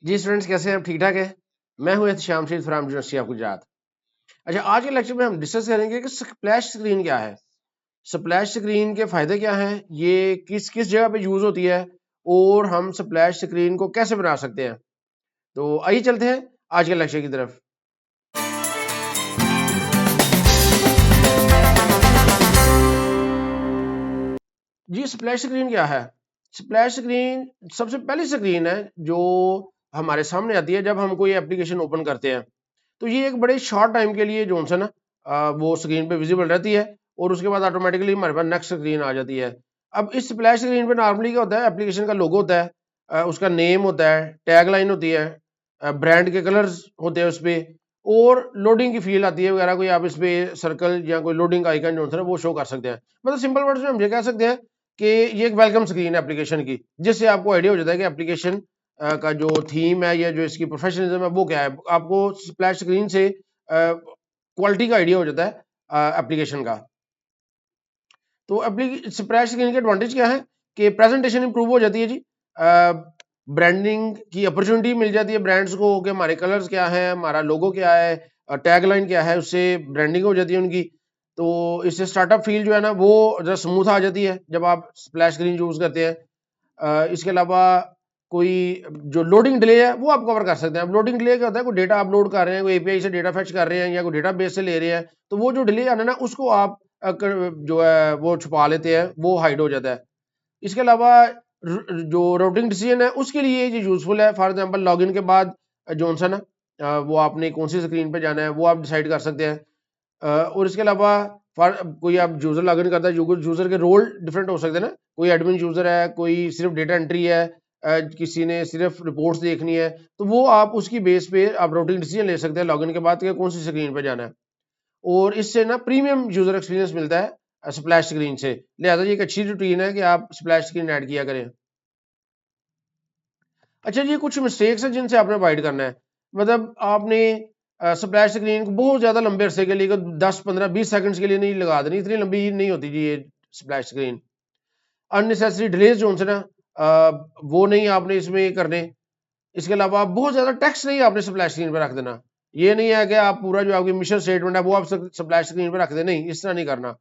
जी students, कैसे हैं आप? ठीक ठाक है। मैं हूं Ehtesham Shaikh from university of Gujarat. अच्छा, आज के लेक्चर में हम डिस्कस करेंगे कि स्प्लैश स्क्रीन क्या है, स्प्लैश स्क्रीन के फायदे क्या हैं, ये किस किस जगह पे यूज होती है और हम स्प्लैश स्क्रीन को कैसे बना सकते हैं। तो आइए चलते हैं आज के लेक्चर की तरफ। जी स्प्लैश स्क्रीन क्या है? स्प्लैश स्क्रीन सबसे पहली स्क्रीन है जो हमारे सामने आती है जब हम कोई एप्लीकेशन ओपन करते हैं। तो ये एक बड़े शॉर्ट टाइम के लिए जो है ना वो स्क्रीन पे विजिबल रहती है और उसके बाद ऑटोमेटिकली हमारे पास नेक्स्ट स्क्रीन आ जाती है। अब इस स्प्लैश स्क्रीन पे नॉर्मली क्या होता है, एप्लीकेशन का लोगो होता है, उसका नेम होता है, टैग लाइन होती है, ब्रांड के कलर्स होते हैं उस पे, और लोडिंग की फील आती है वगैरह। कोई आप इस पे सर्कल या कोई लोडिंग आइकन जो है ना वो शो कर सकते हैं। मतलब सिंपल वर्ड्स में हम ये कह सकते हैं कि ये एक वेलकम स्क्रीन है एप्लीकेशन की, जिससे आपको आइडिया हो जाता है कि एप्लीकेशन का जो थीम है या जो इसकी प्रोफेशनलिज्म है वो क्या है। आपको स्प्लैश स्क्रीन से क्वालिटी का आइडिया हो जाता है एप्लीकेशन का। तो स्प्लैश स्क्रीन के एडवांटेज क्या है कि प्रेजेंटेशन इंप्रूव हो जाती है जी, ब्रांडिंग की अपॉर्चुनिटी मिल जाती है ब्रांड्स को कि हमारे कलर्स क्या है, हमारा लोगो क्या है, टैग लाइन क्या है, उससे ब्रांडिंग हो जाती है उनकी। तो इससे स्टार्टअप फील जो है ना वो जरा स्मूथ आ जाती है जब आप स्प्लैश स्क्रीन यूज करते हैं। इसके अलावा कोई जो लोडिंग डिले है वो आप कवर कर सकते हैं। अब लोडिंग डिले क्या होता है, कोई डेटा अपलोड कर रहे हैं, कोई एपीआई से डेटा फेच कर रहे हैं या कोई डेटा बेस से ले रहे हैं, तो वो जो डिले आना ना उसको आप जो है वो छुपा लेते हैं, वो हाइड हो जाता है। इसके अलावा जो राउटिंग डिसीजन है उसके लिए ये यूजफुल है। फॉर एग्जांपल लॉगिन के बाद जो सा ना वो आपने कौन सी स्क्रीन पे जाना है वो आप डिसाइड कर सकते हैं। और इसके अलावा कोई आप यूजर लॉगिन करता है, यूजर के रोल डिफरेंट हो सकते हैं ना, कोई एडमिन यूजर है, कोई सिर्फ डेटा एंट्री है, किसी ने सिर्फ रिपोर्ट्स देखनी है, तो वो आप उसकी बेस पे आप राउटिंग डिसीजन ले सकते हैं लॉगिन के बाद कि कौन सी स्क्रीन पे जाना है। और इससे ना प्रीमियम यूजर एक्सपीरियंस मिलता है स्प्लैश स्क्रीन से। लिहाजा ये एक अच्छी रूटीन है कि आप स्प्लैश स्क्रीन ऐड किया करें। अच्छा जी, कुछ मिस्टेक्स हैं जिनसे आपने अवॉइड करना है। मतलब आपने स्प्लैश स्क्रीन को बहुत ज़्यादा लंबे अरसे के लिए, 10 15 20 सेकंड्स के लिए नहीं लगा देनी, इतनी लंबी नहीं होती जी ये स्प्लैश स्क्रीन। अननेसेसरी डिलेज जो उनसे ना वो नहीं आपने इसमें करने। इसके अलावा बहुत ज़्यादा टेक्स्ट नहीं आपने स्प्लैश स्क्रीन पर रख देना। ये नहीं है कि आप पूरा जो आपकी मिशन स्टेटमेंट है वो आप स्प्लैश स्क्रीन पर रख दे, नहीं, इस तरह नहीं करना।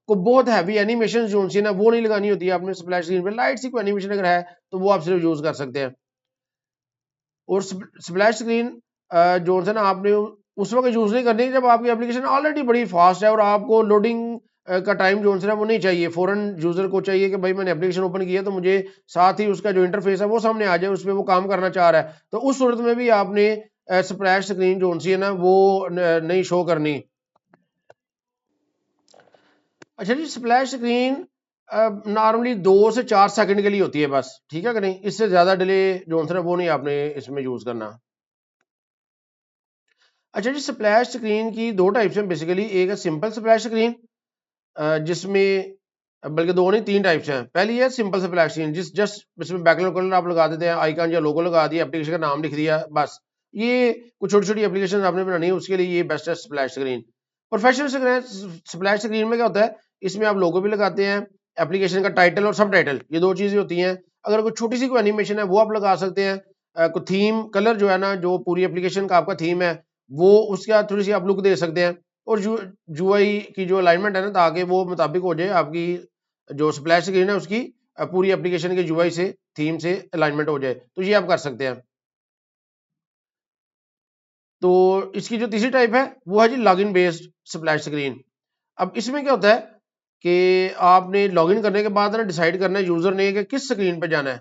को बहुत हैवी एनिमेशन जो उनसी ना वो नहीं लगानी होती है आपने स्प्लैश स्क्रीन पर। लाइट सी कोई एनिमेशन अगर है तो वो आप सिर्फ यूज़ कर सकते हैं। और स्प्लैश स्क्रीन जो है ना आपने उस वक्त यूज़ नहीं करनी जब आपकी एप्लीकेशन ऑलरेडी बड़ी फास्ट है और आपको लोडिंग का टाइम जो है ना वो नहीं चाहिए। फ़ौरन यूज़र को चाहिए कि भाई मैंने एप्लीकेशन ओपन किया तो मुझे साथ ही उसका जो इंटरफेस है वो सामने आ जाए, उसमें वो काम करना चाह रहा है। तो उस सूरत में भी आपने स्प्लैश स्क्रीन जो सी है ना वो नहीं शो करनी। अच्छा जी, स्प्लैश स्क्रीन नॉर्मली 2 से 4 सेकंड के लिए होती है बस, ठीक है कि नहीं? इससे ज़्यादा डिले जो है ना वो नहीं आपने इसमें यूज़ करना। अच्छा जी, स्प्लैश स्क्रीन की दो टाइप्स हैं बेसिकली। एक है सिंपल स्प्लैश स्क्रीन, जिसमें बल्कि दो नहीं तीन टाइप्स हैं। पहली है सिंपल स्प्लैश स्क्रीन, जस्ट इसमें बैकग्राउंड कलर आप लगा देते हैं, आइकन या लोगो लगा दिया, एप्लीकेशन का नाम लिख दिया, बस। ये कुछ छोटी छोटी एप्लीकेशन आपने बनानी है उसके लिए ये बेस्ट है splash screen. Professional splash screen में क्या होता है, इसमें आप लोगो भी लगाते हैं, एप्लीकेशन का टाइटल और सब टाइटल, ये दो चीज़ें होती हैं। अगर कोई छोटी सी कोई एनिमेशन है वो आप लगा सकते हैं। कोई थीम कलर जो है ना, जो पूरी एप्लीकेशन का आपका थीम है वो उसका थोड़ी सी आप लुक दे सकते हैं। और यूआई की जो अलाइनमेंट है ना, ताकि वो मुताबिक हो जाए आपकी जो स्प्लैश स्क्रीन है उसकी पूरी एप्लीकेशन के यूआई से, थीम से अलाइनमेंट हो जाए, तो ये आप कर सकते हैं। तो इसकी जो तीसरी टाइप है वो है जी लॉगिन बेस्ड स्प्लैश स्क्रीन। अब इसमें क्या होता है कि आपने लॉगिन करने के बाद ना डिसाइड करना है यूजर ने कि किस स्क्रीन पे जाना है,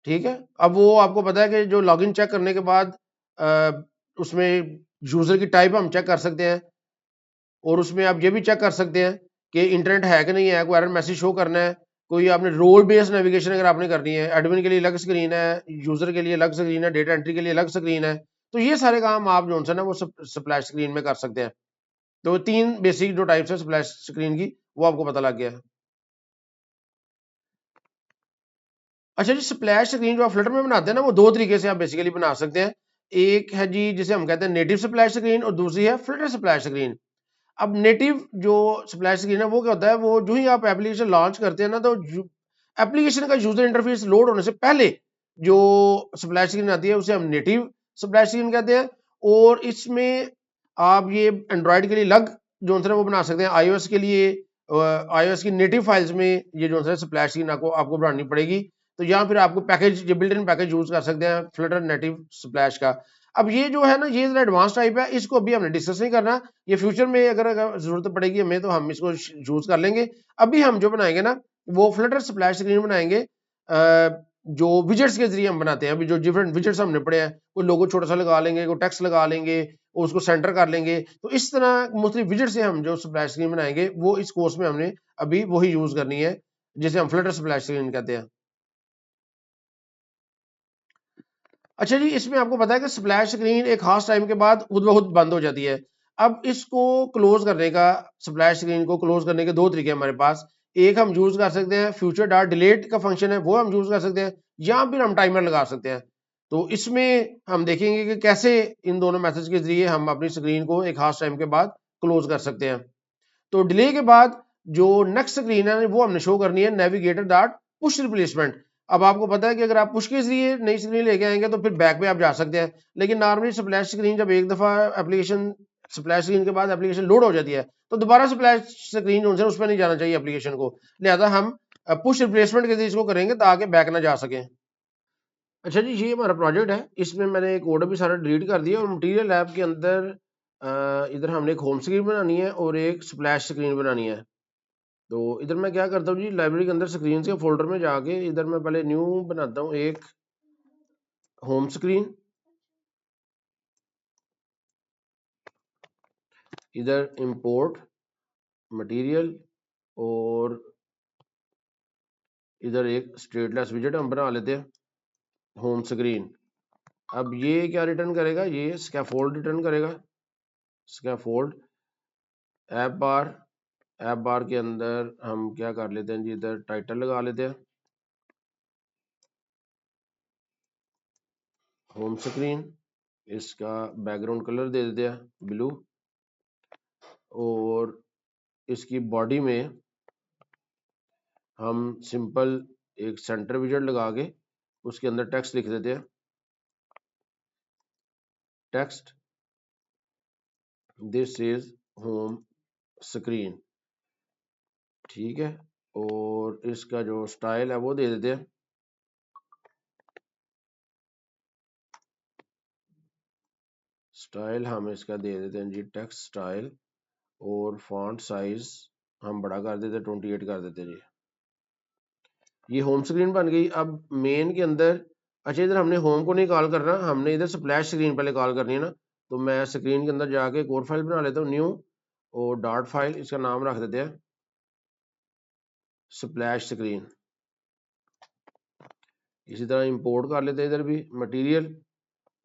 ठीक है। अब वो आपको पता है कि जो लॉगिन चेक करने के बाद उसमें यूजर की टाइप हम चेक कर सकते हैं, और उसमें आप ये भी चेक कर सकते हैं कि इंटरनेट है कि नहीं है, कोई एरर मैसेज शो करना है, कोई आपने रोल बेस्ड नेविगेशन अगर आपने करनी है, एडमिन के लिए अलग स्क्रीन है, यूजर के लिए अलग स्क्रीन है, डेटा एंट्री के लिए अलग स्क्रीन है, तो ये सारे काम आप जो है ना वो स्प्लैश स्क्रीन में कर सकते हैं। तो तीन बेसिक जो टाइप्स है स्प्लैश स्क्रीन की वो आपको पता लग गया है। अच्छा जी, स्प्लैश स्क्रीन जो आप फ्लटर में बनाते हैं ना वो दो तरीके से आप बेसिकली बना सकते हैं। एक है जी जिसे हम कहते हैं नेटिव स्प्लैश स्क्रीन, और दूसरी है फ्लटर स्प्लैश स्क्रीन। अब नेटिव जो स्प्लैश स्क्रीन है वो क्या होता है, वो जो ही आप एप्लीकेशन लॉन्च करते हैं ना तो एप्लीकेशन का यूजर इंटरफेस लोड होने से पहले जो स्प्लैश स्क्रीन आती है उसे हम नेटिव स्प्लैश स्क्रीन कहते हैं। और इसमें आप ये एंड्रॉयड के लिए अलग जो है वो बना सकते हैं। आईओएस के लिए आईओएस की नेटिव फाइल्स में ये जो है स्प्लैश स्क्रीन आपको बनानी पड़ेगी। तो यहाँ फिर आपको पैकेज ये बिल्ट इन पैकेज यूज कर सकते हैं फ्लटर नेटिव स्प्लैश का। अब ये जो है ना ये जरा एडवांस टाइप है, इसको अभी हमने डिस्कस नहीं करना। ये फ्यूचर में अगर जरूरत पड़ेगी हमें तो हम इसको यूज कर लेंगे। अभी हम जो बनाएंगे ना वो फ्लटर स्प्लैश स्क्रीन बनाएंगे जो विजेट्स के जरिए हम बनाते हैं। अभी जो डिफरेंट विजेट्स हमने पढ़े हैं, कोई लोगो छोटा सा लगा लेंगे, कोई टेक्स्ट लगा लेंगे, उसको सेंटर कर लेंगे। तो इस तरह मुख्तलिफ विजेट से हम जो स्प्लैश स्क्रीन बनाएंगे वो इस कोर्स में हमने अभी वही यूज करनी है जिसे हम फ्लटर स्प्लैश स्क्रीन कहते हैं। अच्छा जी, इसमें आपको पता है कि स्प्लैश स्क्रीन एक खास टाइम के बाद खुद ब खुद बंद हो जाती है। अब इसको क्लोज करने का, स्प्लैश स्क्रीन को क्लोज करने के दो तरीके हमारे पास। एक हम यूज कर सकते हैं फ्यूचर डॉट डिलीट का फंक्शन है, वो हम यूज कर सकते हैं, या फिर हम टाइमर लगा सकते हैं। तो इसमें हम देखेंगे कि कैसे इन दोनों मैथड्स के जरिए हम अपनी स्क्रीन को एक खास टाइम के बाद क्लोज कर सकते हैं। तो डिले के बाद जो नेक्स्ट स्क्रीन है वो हमने शो करनी है नेविगेटर डॉट पुश रिप्लेसमेंट। अब आपको पता है कि अगर आप पुश के जरिए नई स्क्रीन लेके आएंगे तो फिर बैक पे आप जा सकते हैं, लेकिन नॉर्मली स्प्लैश स्क्रीन जब एक दफा एप्लीकेशन स्प्लैश स्क्रीन के बाद एप्लीकेशन लोड हो जाती है तो दोबारा स्प्लैश स्क्रीन जो है उस पर नहीं जाना चाहिए एप्लीकेशन को। लिहाजा हम पुश रिप्लेसमेंट के जरिए इसको करेंगे ताकि बैक ना जा सके। अच्छा जी, ये हमारा प्रोजेक्ट है, इसमें मैंने कोड भी सारा डिलीट कर दिया और मटेरियल लैब के अंदर इधर हमने एक होम स्क्रीन बनानी है और एक स्प्लैश स्क्रीन बनानी है। तो इधर मैं क्या करता हूँ जी, लाइब्रेरी के अंदर स्क्रीन के फोल्डर में जाके इधर मैं पहले न्यू बनाता हूँ एक होम स्क्रीन। इधर इंपोर्ट मटेरियल और इधर एक स्टेटलेस विजेट हम बना लेते हैं होम स्क्रीन। अब ये क्या रिटर्न करेगा, ये स्कैफोल्ड रिटर्न करेगा। स्कैफोल्ड ऐप बार के अंदर हम क्या कर लेते हैं जी, इधर टाइटल लगा लेते हैं होम स्क्रीन। इसका बैकग्राउंड कलर दे देते हैं ब्लू और इसकी बॉडी में हम सिंपल एक सेंटर विजेट लगा के उसके अंदर टेक्स्ट लिख देते हैं, text this is home screen. ठीक है, और इसका जो स्टाइल है वो दे देते हैं स्टाइल, हम इसका दे देते हैं जी टेक्स्ट स्टाइल। और फॉन्ट साइज हम बड़ा कर देते हैं, 28 कर देते हैं जी। ये होम स्क्रीन बन गई। अब मेन के अंदर, अच्छा इधर हमने होम को नहीं कॉल करना, हमने इधर स्प्लैश स्क्रीन पहले कॉल करनी है ना। तो मैं स्क्रीन के अंदर जाके एक और फाइल बना लेता हूँ न्यू और डॉट फाइल, इसका नाम रख देते हैं स्प्लैश स्क्रीन। इसी तरह इंपोर्ट कर लेते हैं इधर भी मटेरियल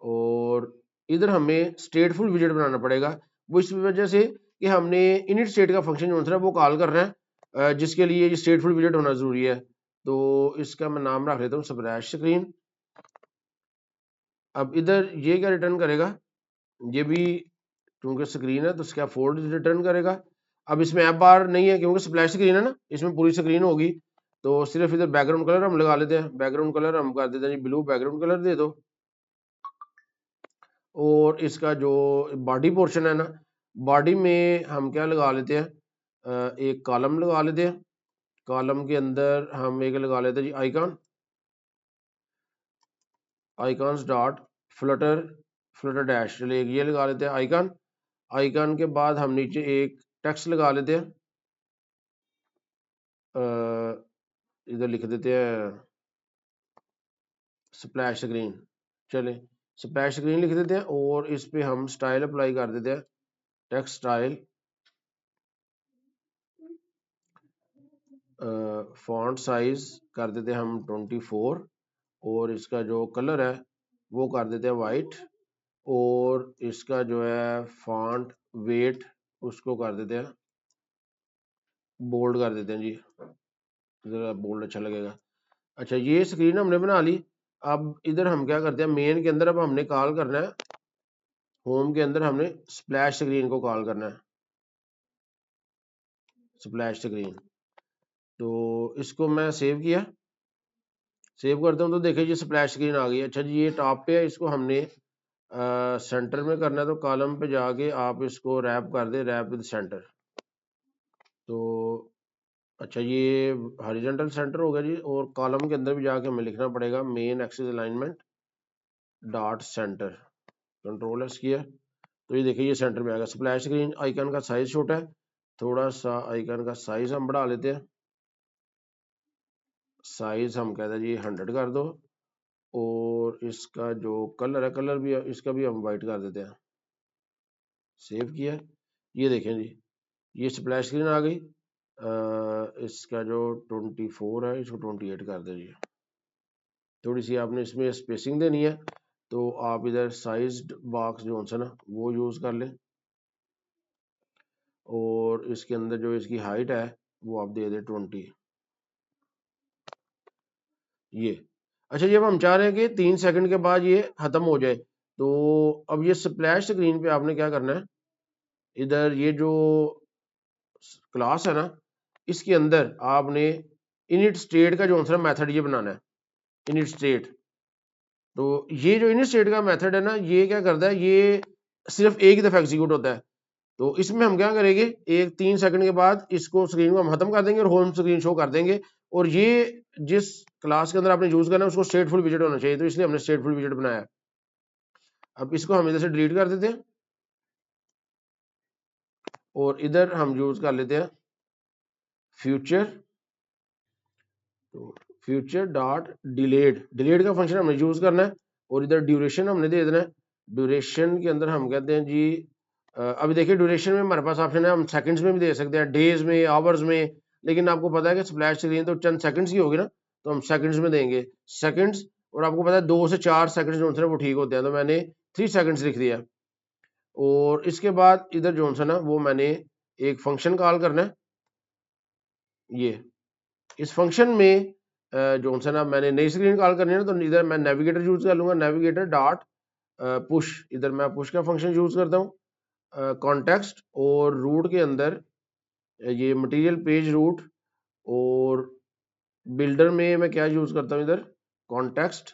और इधर हमें स्टेटफुल विजेट बनाना पड़ेगा। वो इस वजह से कि हमने इनिट स्टेट का फंक्शन जो है वो कॉल कर रहे हैं, जिसके लिए ये स्टेटफुल विजेट होना जरूरी है। तो इसका मैं नाम रख लेता हूँ स्प्लैश स्क्रीन। अब इधर ये क्या रिटर्न करेगा, ये भी क्योंकि स्क्रीन है तो इसका फोल्ड रिटर्न करेगा। अब इसमें ऐप बार नहीं है क्योंकि स्प्लैश स्क्रीन है ना, इसमें पूरी स्क्रीन होगी। तो सिर्फ इधर बैकग्राउंड कलर हम लगा लेते हैं, बैकग्राउंड कलर हम कर देते हैं जी ब्लू, बैकग्राउंड कलर दे दो। और इसका जो बॉडी पोर्शन है ना, बॉडी में हम क्या लगा लेते हैं, एक कॉलम लगा लेते हैं। कॉलम के अंदर हम एक लगा लेते हैं जी icon, icons dot flutter flutter dash, चलिए ये लगा लेते हैं आइकॉन। आइकॉन के बाद हम नीचे एक टेक्स्ट लगा लेते हैं, इधर लिख देते हैं स्प्लैश स्क्रीन। चले स्प्लैश स्क्रीन लिख देते हैं और इस पे हम स्टाइल अप्लाई कर देते हैं, टेक्स्ट स्टाइल, फॉन्ट साइज कर देते हैं हम 24 और इसका जो कलर है वो कर देते हैं वाइट और इसका जो है फॉन्ट वेट उसको कर देते हैं बोल्ड कर देते हैं जी, ज़रा बोल्ड अच्छा लगेगा। अच्छा ये स्क्रीन हमने बना ली। अब इधर हम क्या करते हैं, मेन के अंदर अब हमने कॉल करना है, होम के अंदर हमने स्प्लैश स्क्रीन को कॉल करना है, स्प्लैश स्क्रीन। तो इसको मैं सेव किया सेव करता हूँ तो देखिए जी स्प्लैश स्क्रीन आ गई। अच्छा जी ये टॉप पे है, इसको हमने सेंटर में करना है, तो कॉलम पे जाके आप इसको रैप कर दे, रैप विद सेंटर। तो अच्छा ये हॉरिजॉन्टल सेंटर हो गया जी। और कॉलम के अंदर भी जाके हमें लिखना पड़ेगा main axis alignment dot centre, control S किया तो ये देखिए ये सेंटर में आएगा। स्प्लैश स्क्रीन आइकन का साइज छोटा है, थोड़ा सा आइकन का साइज हम बढ़ा लेते हैं। साइज हम कहते हैं जी 100 कर दो, और इसका जो कलर है, कलर भी इसका भी हम वाइट कर देते हैं। सेव किया, ये देखें जी ये स्प्लैश स्क्रीन आ गई। इसका जो 24 है इसको 28 कर दीजिए। थोड़ी सी आपने इसमें स्पेसिंग देनी है, तो आप इधर साइज बॉक्स जो है ना वो यूज कर लें, और इसके अंदर जो इसकी हाइट है वो आप दे दें 20। ये अच्छा जब हम चाह रहे हैं कि 3 सेकंड के बाद ये खत्म हो जाए, तो अब ये स्प्लैश स्क्रीन पे आपने क्या करना है, इधर ये जो क्लास है ना इसके अंदर आपने इनिट स्टेट का जो है मेथड ये बनाना है, इनिट स्टेट। तो ये जो इनिट स्टेट का मेथड है ना ये क्या करता है, ये सिर्फ एक ही दफा एग्जीक्यूट होता है। तो इसमें हम क्या करेंगे, एक 3 सेकंड के बाद इसको स्क्रीन को हम खत्म कर देंगे और होम स्क्रीन शो कर देंगे। और ये जिस क्लास के अंदर आपने यूज करना है उसको स्टेटफुल विजेट होना चाहिए, तो इसलिए हमने स्टेटफुल विजेट बनाया। अब इसको हम इधर से डिलीट कर देते हैं, और इधर हम यूज कर लेते हैं फ्यूचर। तो फ्यूचर डॉट डिलेड, डिलेड का फंक्शन हमने यूज करना है, और इधर ड्यूरेशन हमने दे देना है। ड्यूरेशन के अंदर हम कहते हैं जी अभी देखिए ड्यूरेशन में हमारे पास ऑप्शन है, हम सेकंड्स में भी दे सकते हैं, डेज में, आवर्स में, लेकिन आपको पता है कि स्प्लैश स्क्रीन तो चंद सेकंड्स की होगी ना, तो हम सेकंड्स में देंगे सेकंड्स। और आपको पता है 2 से 4 सेकंड्स जो है वो ठीक होते हैं, तो मैंने 3 सेकंड्स लिख दिया। और इसके बाद इधर जो है ना वो मैंने एक फंक्शन कॉल करना है। ये इस फंक्शन में जो है ना मैंने नई स्क्रीन कॉल करनी है ना, तो इधर मैं नेविगेटर यूज कर लूंगा, नेविगेटर डॉट पुश। इधर मैं पुश का फंक्शन यूज करता हूँ कॉन्टेक्स्ट, और रूट के अंदर ये मटेरियल पेज रूट, और बिल्डर में मैं क्या यूज करता हूँ, इधर कॉन्टेक्स्ट,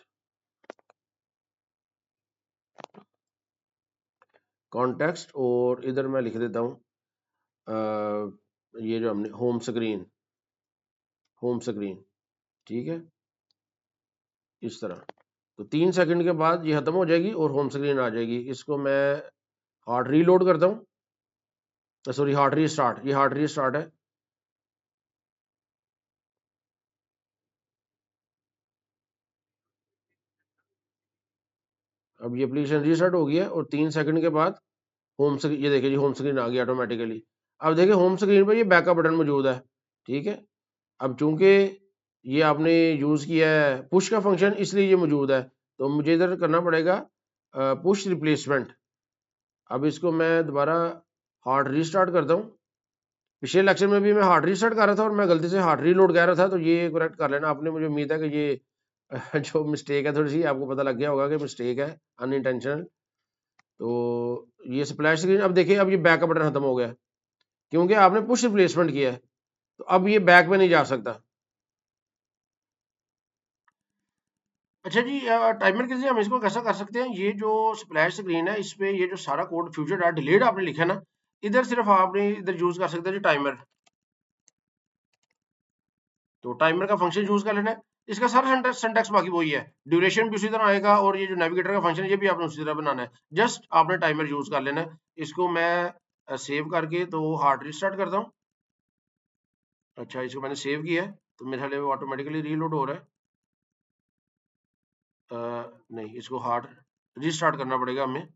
कॉन्टेक्स्ट, और इधर मैं लिख देता हूँ ये जो हमने होम स्क्रीन, होम स्क्रीन, ठीक है इस तरह। तो 3 सेकंड के बाद ये खत्म हो जाएगी और होम स्क्रीन आ जाएगी। इसको मैं हार्ड रीलोड करता हूँ, सॉरी हार्ड रीस्टार्ट, ये हार्ड रीस्टार्ट है। अब ये एप्लीकेशन रीस्टार्ट हो गया, और 3 सेकंड के बाद होम स्क्रीन, ये देखिए जी होम स्क्रीन आ गई ऑटोमेटिकली। अब देखिए होम स्क्रीन पर ये बैकअप बटन मौजूद है, ठीक है। अब चूंकि ये आपने यूज किया है पुश का फंक्शन, इसलिए ये मौजूद है, तो मुझे इधर करना पड़ेगा पुश रिप्लेसमेंट। अब इसको मैं दोबारा हार्ड रीस्टार्ट करता हूँ। पिछले लेक्चर में भी मैं हार्ड रीस्टार्ट कर रहा था और मैं गलती से हार्ड रीलोड कह रहा था, तो ये करेक्ट कर लेना आपने। मुझे उम्मीद है कि ये जो मिस्टेक है थोड़ी सी आपको पता लग गया होगा कि मिस्टेक है अनइंटेंशनल। तो ये स्प्लैश स्क्रीन, अब देखिए अब ये बैकअप बटन खत्म हो गया क्योंकि आपने पुश रिप्लेसमेंट किया है, तो अब ये बैक में नहीं जा सकता। अच्छा जी टाइमर के लिए हम इसको कैसा कर सकते हैं, ये जो स्प्लैश स्क्रीन है इस पे ये जो सारा कोड फ्यूचर डॉट डिलीट आपने लिखा है ना, इधर सिर्फ आपने इधर यूज कर सकते हैं जी टाइमर। तो टाइमर का फंक्शन यूज कर लेना है, इसका सारा सिंटैक्स बाकी वही है, ड्यूरेशन भी उसी तरह आएगा, और ये जो नेविगेटर का फंक्शन है ये भी आपने उसी तरह बनाना है, जस्ट आपने टाइमर यूज कर लेना है। इसको मैं सेव करके तो हार्ड रिस्टार्ट करता हूँ। अच्छा इसको मैंने सेव किया है, तो मेरे ख्याल ऑटोमेटिकली रीलोड हो रहा है। नहीं इसको हार्ड रिस्टार्ट करना पड़ेगा हमें।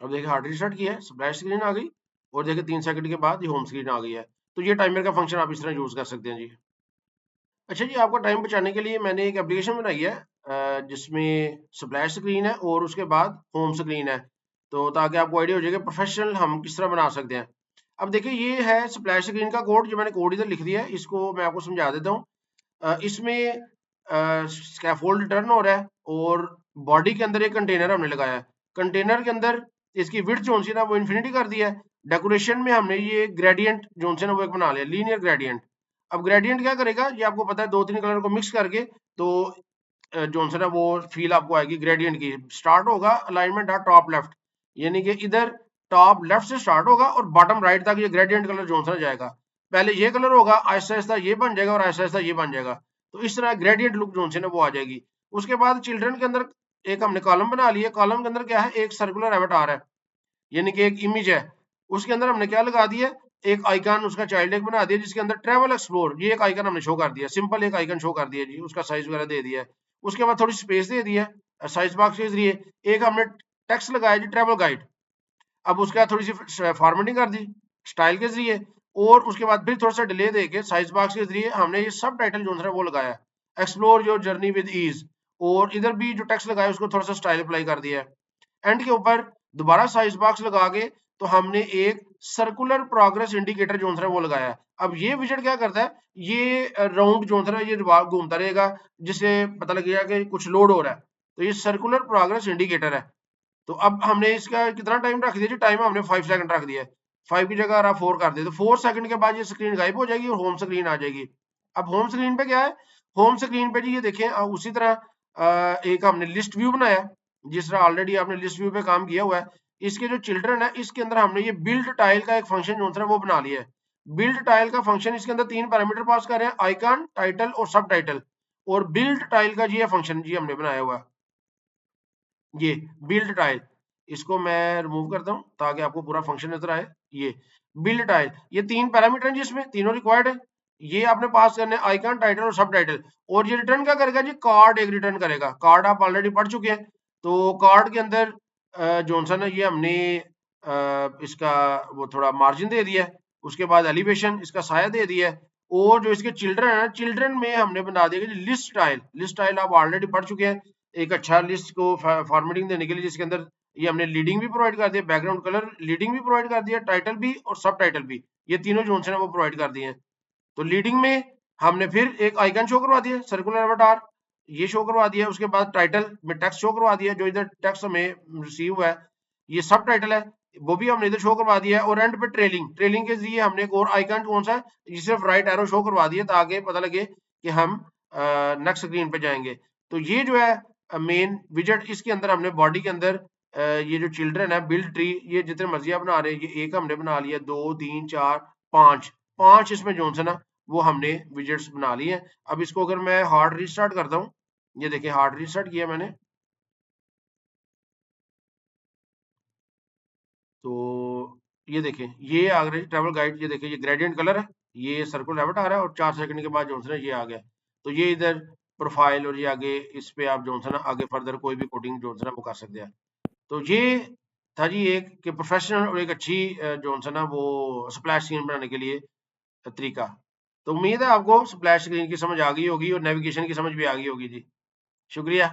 अब देखिए हार्ड रिस्टार्ट किया है, स्प्लैश स्क्रीन आ गई, और देखिए 3 सेकंड के बाद ये होम स्क्रीन आ गई है। तो ये टाइमर का फंक्शन आप इस तरह यूज कर सकते हैं जी। अच्छा जी आपका टाइम बचाने के लिए मैंने एक एप्लीकेशन बनाई है जिसमें स्प्लैश स्क्रीन है और उसके बाद होम स्क्रीन है, तो ताकि आपको आइडिया हो जाएगा प्रोफेशनल हम किस तरह बना सकते हैं। अब देखिए ये है स्प्लैश स्क्रीन का कोड, जो मैंने कोड इधर लिख दिया है, इसको मैं आपको समझा देता हूँ। इसमें स्कैफोल्ड टर्न हो रहा है, और बॉडी के अंदर एक कंटेनर हमने लगाया है। कंटेनर के अंदर इसकी विड्थ जो सी ना वो इन्फिनिटी कर दिया है, डेकोरेशन में हमने ये ग्रेडियंट जो है ना वो एक बना लिया, लीनियर ग्रेडियंट। अब ग्रेडियंट क्या करेगा, ये आपको पता है, दो तीन कलर को मिक्स करके तो जो है ना वो फील आपको आएगी ग्रेडियंट की। स्टार्ट होगा अलाइनमेंट टॉप लेफ्ट, यानी कि इधर टॉप लेफ्ट से स्टार्ट होगा और बॉटम राइट तक ये ग्रेडियंट कलर जो है ना जाएगा। पहले ये कलर होगा, आहिस्ता आहिस्ता ये बन जाएगा और आहिस्ता आहिस्ता ये बन जाएगा। तो इस तरह ग्रेडियंट लुक जो है ना वो आ जाएगी। उसके बाद चिल्ड्रन के अंदर एक हमने कॉलम बना लिया, कॉलम के अंदर क्या है, एक सर्कुलर एवटार है, यानी कि एक इमेज है। उसके अंदर हमने क्या लगा दिया, एक आइकन उसका चाइल्ड एक बना दिया जिसके अंदर ट्रेवल एक्सप्लोर, ये एक आइकन हमने शो कर दिया, सिंपल एक आइकन शो कर दिया जी, उसका साइज वगैरह दे दिया है। उसके बाद थोड़ी स्पेस दे दिया साइज बॉक्स के जरिए। एक हमने टेक्स्ट लगाया जी, ट्रेवल गाइड। अब उसके बाद थोड़ी सी फॉर्मेटिंग कर दी स्टाइल के जरिए, और उसके बाद फिर थोड़ा सा डिले देके साइज बॉक्स के जरिए हमने ये सब टाइटल जो है वो लगाया, explore your journey with ease. और इधर भी जो टेक्स्ट लगाया उसको थोड़ा सा स्टाइल अप्लाई कर दिया है। एंड के ऊपर दोबारा साइज बॉक्स लगा के तो हमने एक सर्कुलर प्रोग्रेस इंडिकेटर जो है वो लगाया। अब ये विजेट क्या करता है, ये राउंड जो है ये घूमता रहेगा, जिससे पता लगेगा कि कुछ लोड हो रहा है। तो ये सर्कुलर प्रोग्रेस इंडिकेटर है। तो अब हमने इसका कितना टाइम रख दिया जी, टाइम हमने 5 सेकंड रख दिया है। 5 की जगह आप 4 कर दे तो 4 सेकंड के बाद ये स्क्रीन गायब हो जाएगी और होम स्क्रीन आ जाएगी। अब होम स्क्रीन पे क्या है, होम स्क्रीन पे जी ये देखें उसी तरह एक हमने लिस्ट व्यू बनाया, जिस तरह ऑलरेडी आपने लिस्ट व्यू पे काम किया हुआ है। इसके जो चिल्ड्रन है इसके अंदर हमने ये बिल्ड टाइल का एक फंक्शन जो है वो बना लिया है। बिल्ड टाइल का फंक्शन, इसके अंदर 3 पैरामीटर पास कर रहे हैं, आइकन, टाइटल और सब टाइटल। और बिल्ड टाइल का जी फंक्शन जी हमने बनाया हुआ है, ये बिल्ड टाइल। इसको मैं रिमूव करता हूं ताकि आपको पूरा फंक्शन नजर आए। ये बिल्ड टाइल, ये 3 पैरामीटर हैं जिसमें तीनों रिक्वायर्ड है, ये आपने पास करने आइकन, टाइटल और सब टाइटल। और ये रिटर्न क्या करेगा जी, कार्ड एक रिटर्न करेगा। कार्ड आप ऑलरेडी पढ़ चुके हैं, तो कार्ड के अंदर जॉनसन है, ये हमने इसका वो थोड़ा मार्जिन दे दिया है, उसके बाद एलिवेशन इसका साया दे दिया है। और जो इसके चिल्ड्रन है, चिल्ड्रन में हमने बना दिया लिस्ट स्टाइल। लिस्ट स्टाइल आप ऑलरेडी पढ़ चुके हैं, एक अच्छा लिस्ट को फॉर्मेटिंग देने के लिए, जिसके अंदर ये हमने लीडिंग भी प्रोवाइड कर दिया, बैकग्राउंड कलर लीडिंग भी प्रोवाइड कर दिया, टाइटल भी और सब टाइटल भी, ये तीनों जो है वो प्रोवाइड कर दिए हैं। तो लीडिंग में हमने फिर एक आइकन शो करवा दिया, सर्कुलर एवटार, ये शो करवा दिया। उसके बाद टाइटल में टेक्स्ट शो करवा दिया, जो इधर टेक्स्ट हमें रिसीव हुआ है, ये सब टाइटल है, वो भी हमने इधर शो करवा दिया है। और एंड पे ट्रेलिंग, ट्रेलिंग के जरिए हमने एक और आइकन कौन सा है, सिर्फ राइट एरो शो करवा दिया ताकि पता लगे कि हम नेक्स्ट स्क्रीन पे जाएंगे। तो ये जो है मेन विजेट, इसके अंदर हमने बॉडी के अंदर ये जो चिल्ड्रन है, बिल्ड ट्री, ये जितने मर्जी आप बना रहे हैं, ये एक हमने बना लिया, 2 3 4 5, 5 इसमें जो है ना वो हमने विजेट्स बना लिए हैं। अब इसको अगर मैं हार्ड रीस्टार्ट करता हूँ, ये देखिए हार्ड रीस्टार्ट किया मैंने, तो ये देखें ये आ गया ट्रैवल गाइड, ये देखिए ये ग्रेडियंट कलर है, ये सर्कुलर रेवट आ रहा है, और 4 सेकंड के बाद जो है ना ये आ गया। तो ये इधर प्रोफाइल, और ये आगे इस पे आप जो है ना आगे फर्दर कोई भी कोडिंग जो है ना वो कर सकते हैं। तो ये था जी एक कि प्रोफेशनल और एक अच्छी जो है ना वो स्प्लैश स्क्रीन बनाने के लिए तरीका। तो उम्मीद है आपको स्प्लैश स्क्रीन की समझ आ गई होगी और नेविगेशन की समझ भी आ गई होगी जी। शुक्रिया।